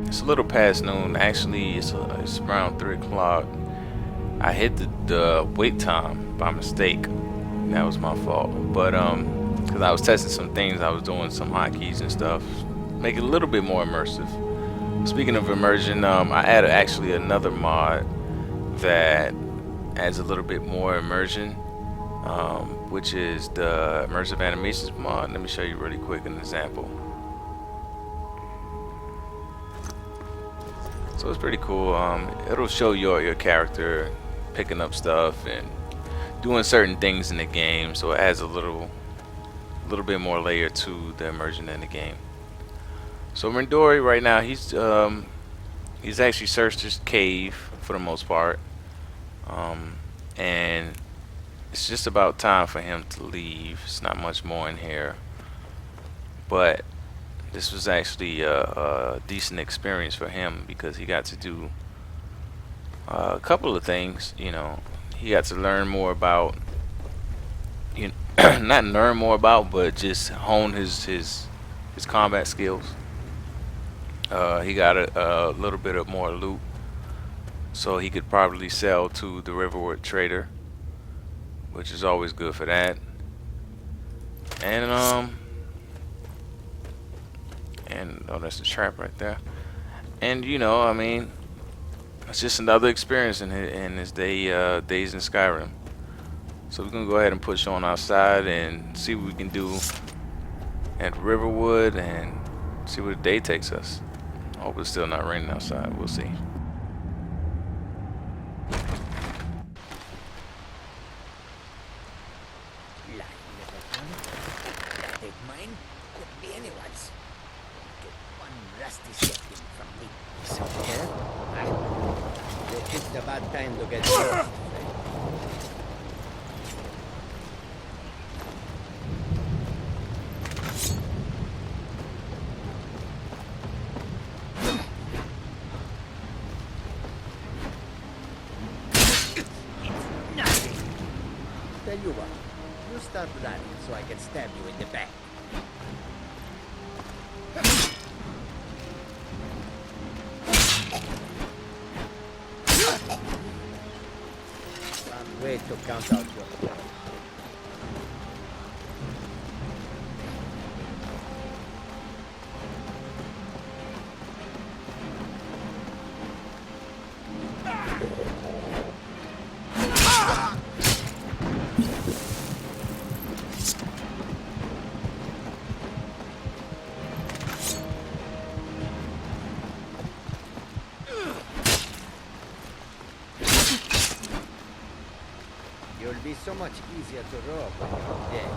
It's a little past noon. Actually, it's around 3 o'clock. I hit the wait time by mistake. That was my fault. But because I was testing some things, I was doing some hotkeys and stuff, make it a little bit more immersive. Speaking of immersion, I added actually another mod that adds a little bit more immersion, which is the immersive animations mod. Let me show you really quick an example. So it's pretty cool. It'll show your character picking up stuff and doing certain things in the game, so it adds a little bit more layer to the immersion in the game. So Rindori right now, he's actually searched his cave for the most part, and it's just about time for him to leave. It's not much more in here, but this was actually a decent experience for him because he got to do a couple of things. You know, he got to learn more about, not learn more about, but just hone his combat skills. He got a little bit of more loot, so he could probably sell to the Riverwood trader, which is always good for that. And oh, that's the trap right there. And I mean, it's just another experience in his days in Skyrim. So we're gonna go ahead and push on outside and see what we can do at Riverwood and see where the day takes us. I hope it's still not raining outside. We'll see. Mine could be anyone's. Get one rusty second from me. So here, they picked a bad time to get lost. Tell you what, you start running so I can stab you in the back. Can't wait to count out your blood. You'll be so much easier to rob when you're dead.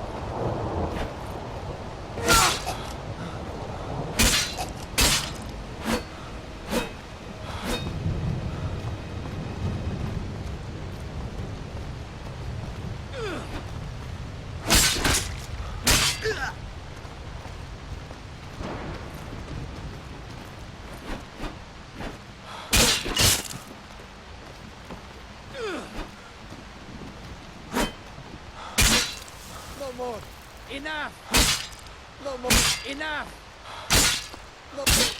No more. Enough. No more. Enough. No more.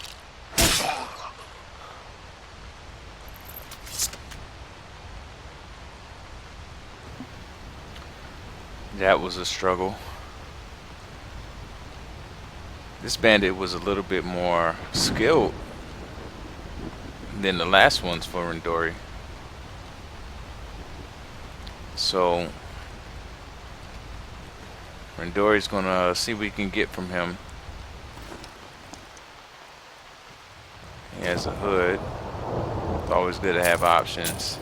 That was a struggle. This bandit was a little bit more skilled than the last ones for Rindori. So Rindori's gonna see what we can get from him. He has a hood. It's always good to have options.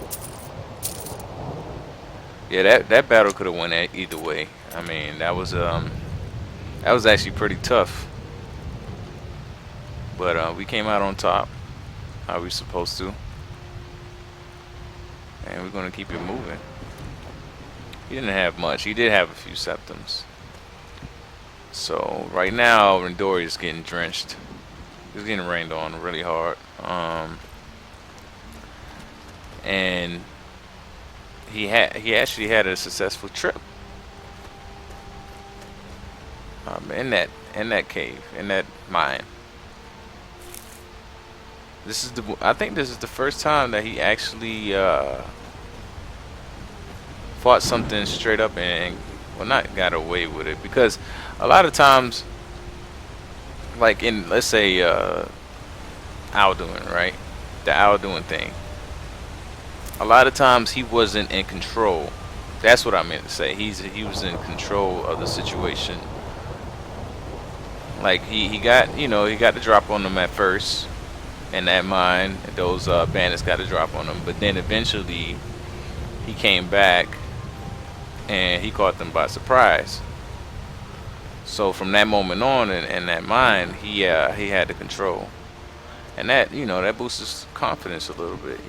Yeah, that battle could have went either way. I mean, that was actually pretty tough. But we came out on top, how we supposed to, and we're gonna keep it moving. He didn't have much. He did have a few septums. So right now, Rindori is getting drenched. He's getting rained on really hard. And he actually had a successful trip. in that cave, in that mine. This is I think this is the first time that he actually fought something straight up and well, not got away with it, because a lot of times, like in, let's say, Alduin, right? The Alduin thing. A lot of times he wasn't in control. That's what I meant to say. He was in control of the situation. Like he got, he got the drop on them at first, and that mine, those bandits got a drop on him. But then eventually he came back and he caught them by surprise. So from that moment on, in that mine, he had the control, and that, that boosts his confidence a little bit,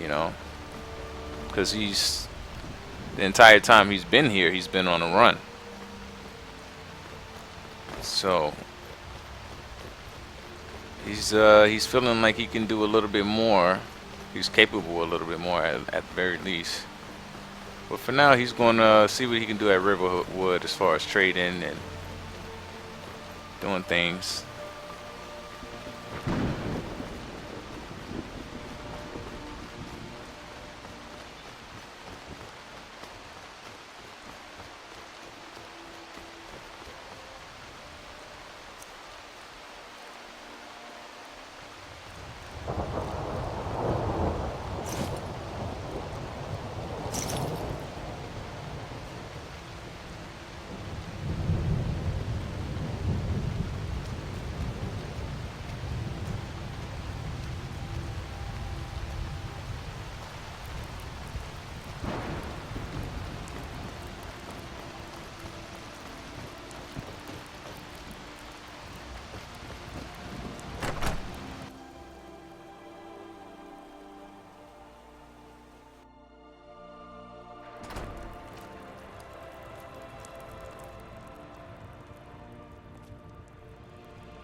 because he's, the entire time he's been here, he's been on a run. So he's feeling like he can do a little bit more. He's capable a little bit more at the very least. But for now, he's going to see what he can do at Riverwood as far as trading and doing things.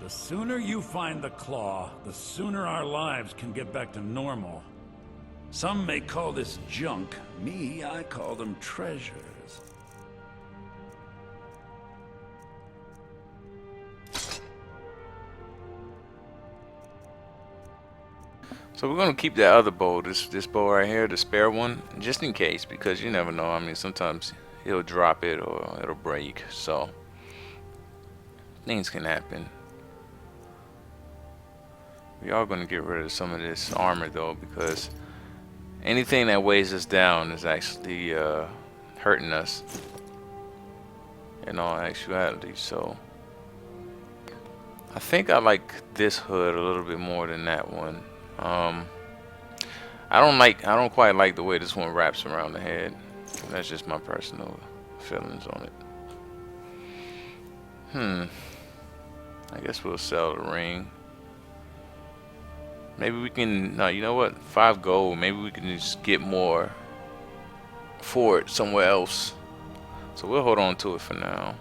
The sooner you find the claw, the sooner our lives can get back to normal. Some may call this junk. Me, I call them treasures. So we're gonna keep that other bow, this bow right here, the spare one, just in case, because you never know. I mean, sometimes he'll drop it or it'll break, so things can happen. We are going to get rid of some of this armor though, because anything that weighs us down is actually hurting us in all actuality. So I think I like this hood a little bit more than that one. I don't quite like the way this one wraps around the head. That's just my personal feelings on it. I guess we'll sell the ring. Maybe we can, no, you know what? 5 gold. Maybe we can just get more for it somewhere else. So we'll hold on to it for now.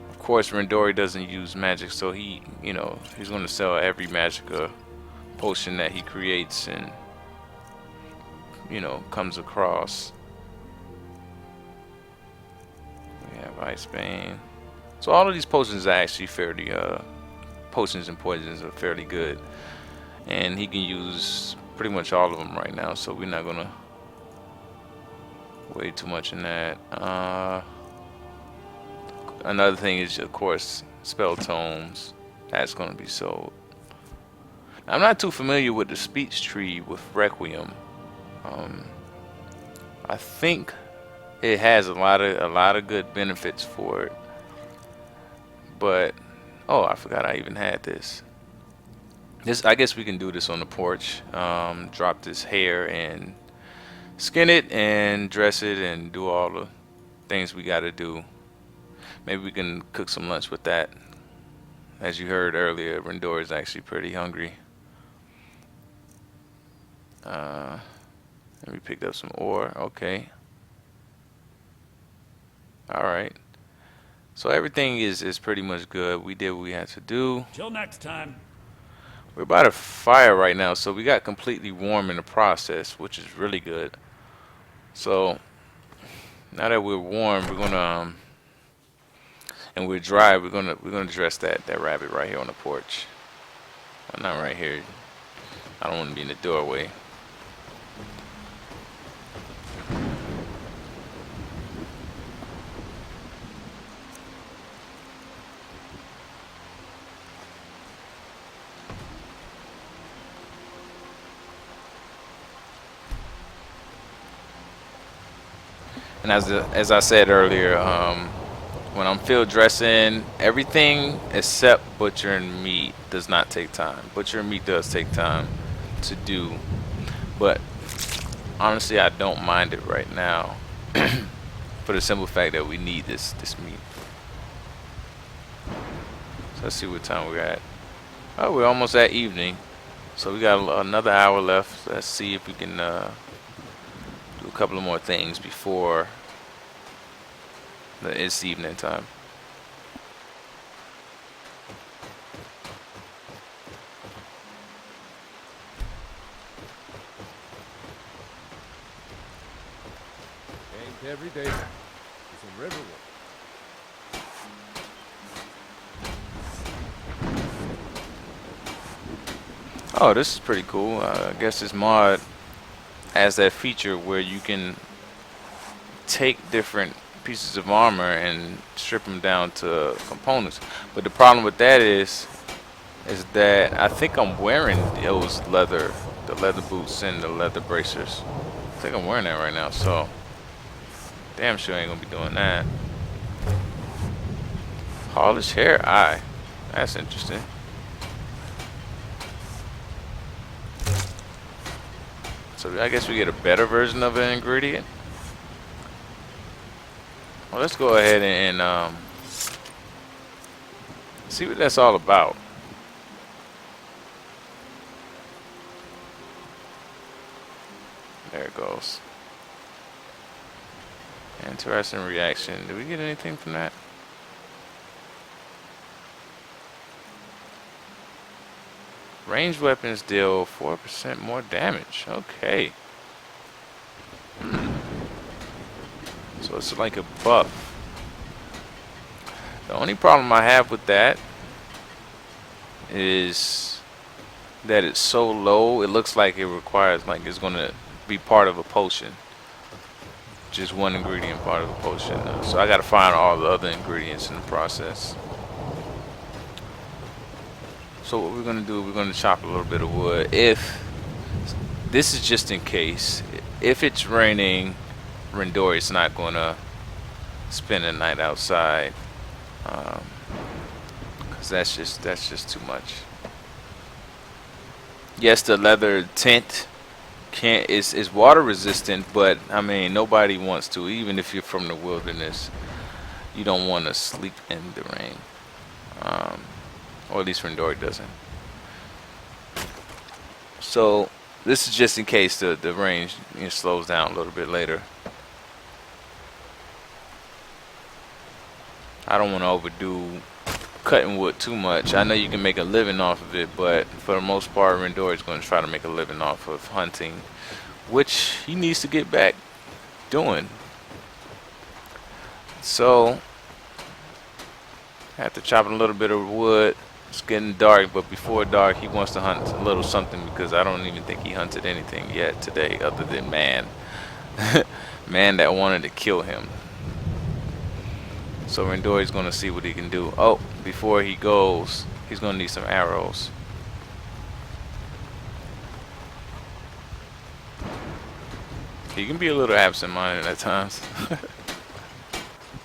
Of course, Rindori doesn't use magic, so he, he's going to sell every magic potion that he creates and, comes across. We have Ice Bane. So all of these potions are actually fairly, potions and poisons are fairly good, and he can use pretty much all of them right now, so we're not gonna wait too much in that. Another thing is, of course, spell tomes. That's gonna be sold. I'm not too familiar with the speech tree with Requiem. I think it has a lot of good benefits for it, but oh, I forgot I even had this. I guess we can do this on the porch. Drop this hair and skin it and dress it and do all the things we gotta do. Maybe we can cook some lunch with that. As you heard earlier, Rindor is actually pretty hungry. And we picked up some ore. Okay. Alright. So everything is pretty much good. We did what we had to do. Till next time. We're by the fire right now, so we got completely warm in the process, which is really good. So now that we're warm, we're gonna and we're dry, we're gonna dress that rabbit right here on the porch. Well, not right here. I don't want to be in the doorway. And as I said earlier, when I'm field dressing, everything except butchering meat does not take time. Butchering meat does take time to do, but honestly, I don't mind it right now for the simple fact that we need this meat. So let's see what time we're at. Oh, we're almost at evening, so we got another hour left. Let's see if we can do a couple of more things before it's evening time. Ain't every day. It's in Riverwood. Oh, this is pretty cool. I guess this mod has that feature where you can take different pieces of armor and strip them down to components. But the problem with that is that I think I'm wearing those the leather boots and the leather bracers. I think I'm wearing that right now, so damn sure ain't gonna be doing that. Polished hair eye. That's interesting. So I guess we get a better version of an ingredient. Well, let's go ahead and see what that's all about. There it goes. Interesting reaction. Did we get anything from that? Ranged weapons deal 4% more damage. Okay. So it's like a buff. The only problem I have with that is that it's so low. It looks like it requires, like it's going to be part of a potion. Just one ingredient part of a potion. So I got to find all the other ingredients in the process. So what we're going to do, we're going to chop a little bit of wood. If this is just in case, if it's raining, Rindori is not going to spend the night outside, because that's just too much. Yes, the leather tent is water resistant, but I mean nobody wants to. Even if you're from the wilderness, you don't want to sleep in the rain, or at least Rindori doesn't. So this is just in case the rain slows down a little bit later. I don't want to overdo cutting wood too much. I know you can make a living off of it, but for the most part, Rindori is going to try to make a living off of hunting, which he needs to get back doing. So I have to chop a little bit of wood. It's getting dark, but before dark, he wants to hunt a little something, because I don't even think he hunted anything yet today other than man. Man that wanted to kill him. So Rindori's going to see what he can do. Oh, before he goes, he's going to need some arrows. He can be a little absent-minded at times.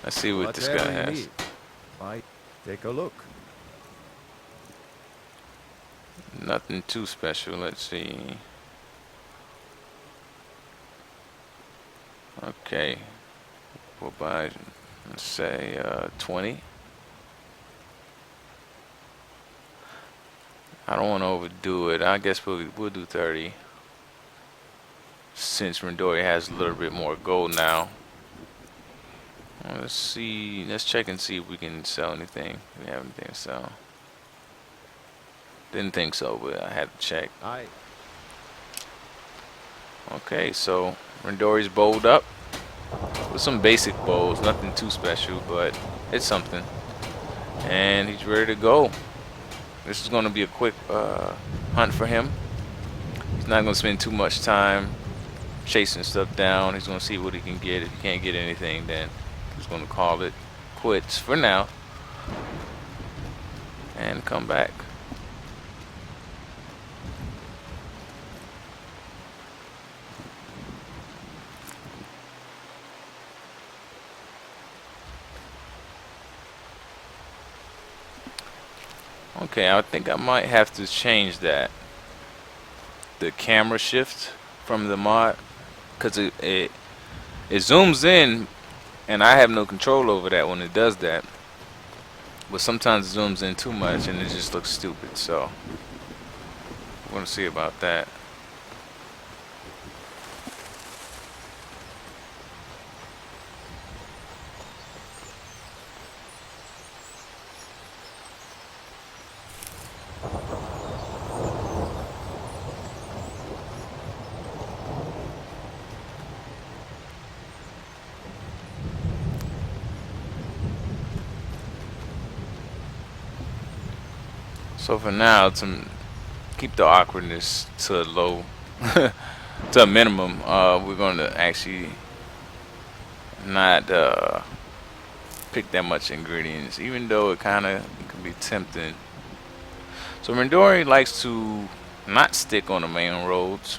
Let's see what this guy has. Might take a look. Nothing too special. Let's see. Okay. We'll buy, let's say, 20. I don't want to overdo it. I guess we'll do 30. Since Rindori has a little bit more gold now. Let's see. Let's check and see if we can sell anything. Do we have anything to sell? Didn't think so, but I had to check. Aye. Okay, so Rindori's bowled up with some basic bowls, nothing too special, but it's something. and he's ready to go. This is going to be a quick hunt for him. He's not going to spend too much time chasing stuff down. He's going to see what he can get. If he can't get anything, then he's going to call it quits for now and come back. Okay, I think I might have to change that. The camera shift from the mod, because it zooms in, and I have no control over that when it does that. But sometimes it zooms in too much, and it just looks stupid. So we're gonna see about that. So for now, to keep the awkwardness to a low, to a minimum, we're going to actually not pick that much ingredients, even though it kind of can be tempting. So Rindori likes to not stick on the main roads.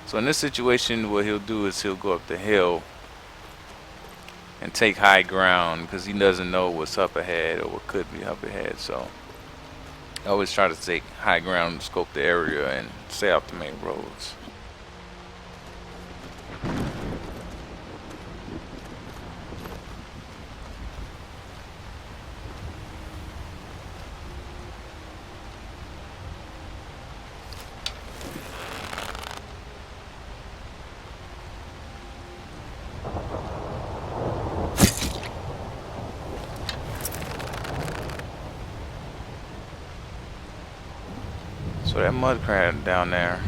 So in this situation, what he'll do is he'll go up the hill and take high ground because he doesn't know what's up ahead or what could be up ahead. So I always try to take high ground and scope the area and stay off the main roads. So that mud crab down there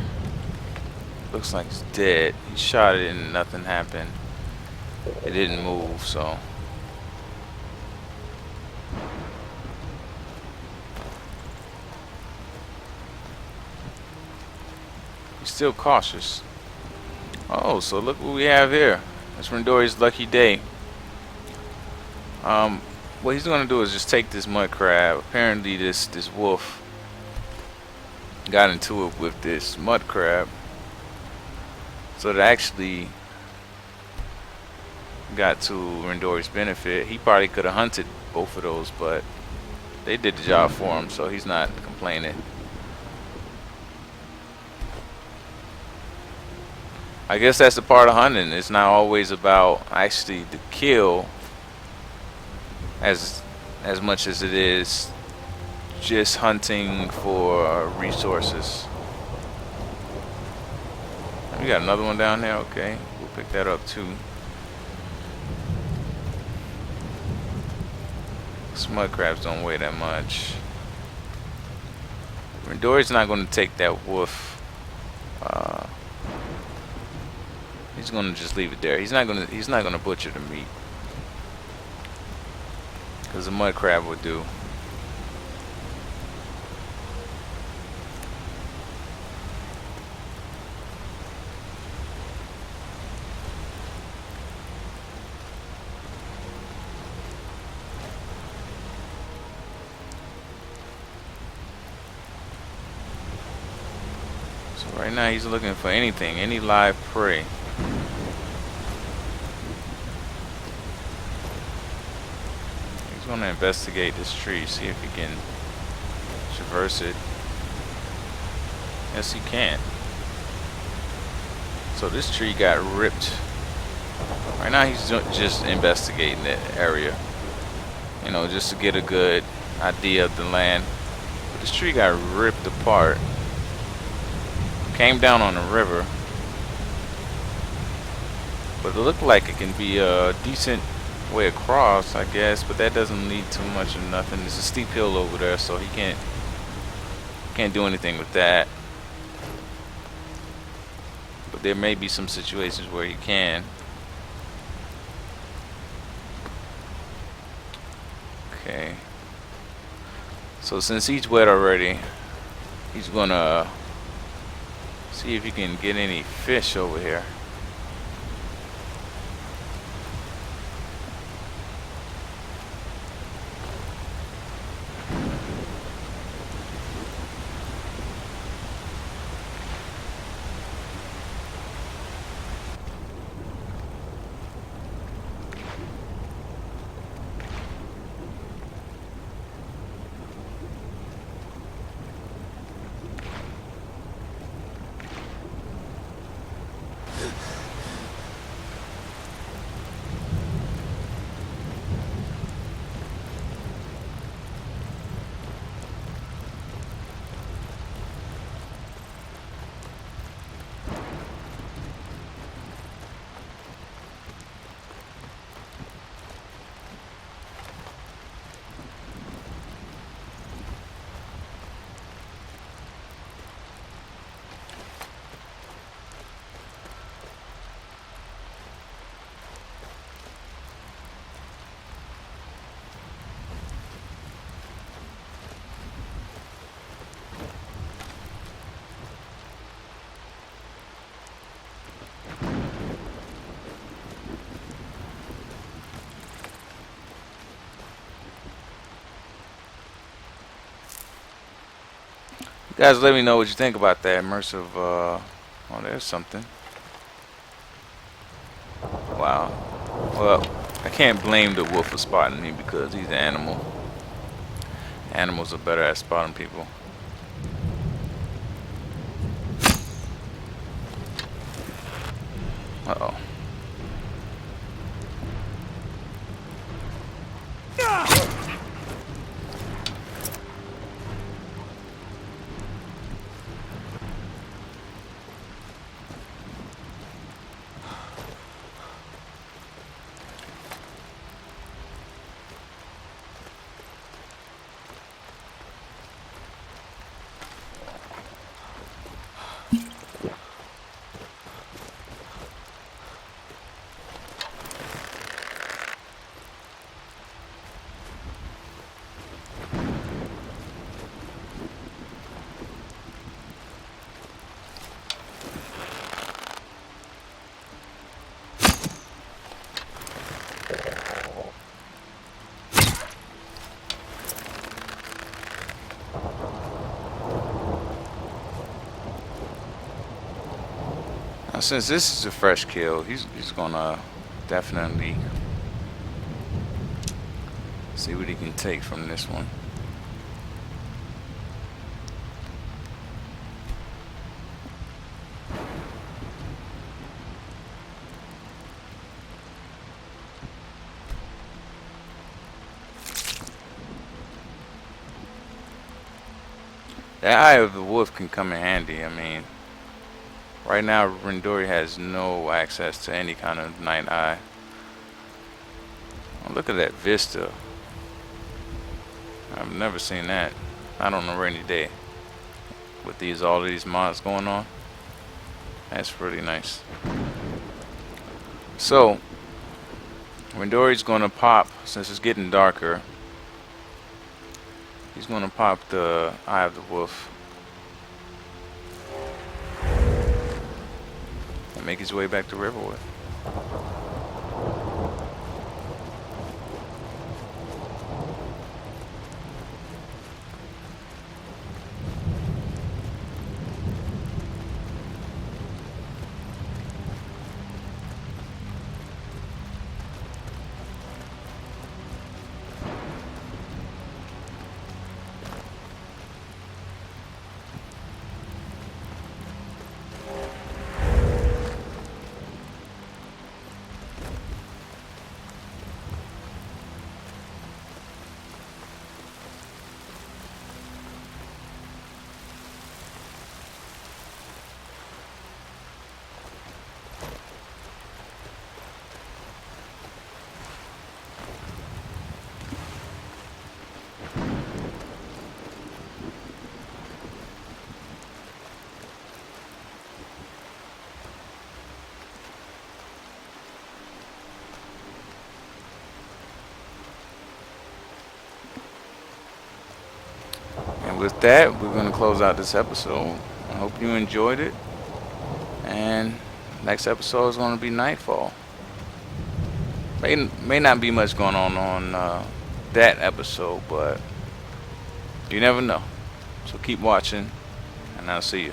looks like it's dead. He shot it and nothing happened. It didn't move, so he's still cautious. Oh, so look what we have here. That's Rindori's lucky day. What he's gonna do is just take this mud crab. Apparently this wolf got into it with this mud crab, so it actually got to Rindori's benefit. He probably could have hunted both of those, but they did the job for him, so he's not complaining. I guess that's the part of hunting. It's not always about actually the kill as much as it is just hunting for resources. We got another one down there. Okay, we'll pick that up too. Mud crabs don't weigh that much. Rindori's not going to take that wolf. He's going to just leave it there. He's not going to butcher the meat, because the mud crab would do. Right now he's looking for anything, any live prey. He's going to investigate this tree, see if he can traverse it. Yes, he can. So this tree got ripped. Right now he's just investigating the area, you know, just to get a good idea of the land. But this tree got ripped apart. Came down on the river, but it looked like it can be a decent way across, I guess, but that doesn't lead to much of nothing. It's a steep hill over there, so he can't do anything with that. But there may be some situations where he can. Okay. So since he's wet already, he's gonna see if he can get any fish over here. You guys, let me know what you think about that immersive. Oh, there's something. Wow. Well, I can't blame the wolf for spotting me because he's an animal. Animals are better at spotting people. Uh-oh. Now, since this is a fresh kill, he's gonna definitely see what he can take from this one. The eye of the wolf can come in handy. I mean, right now Rindori has no access to any kind of night eye. Oh, look at that vista. I've never seen that. Not on a rainy day. With all these mods going on. That's really nice. So Rindori's gonna pop, since it's getting darker. He's gonna pop the eye of the wolf and make his way back to Riverwood. with that, we're gonna close out this episode. I hope you enjoyed it. And next episode is gonna be Nightfall. May not be much going on that episode, but you never know. So keep watching, and I'll see you.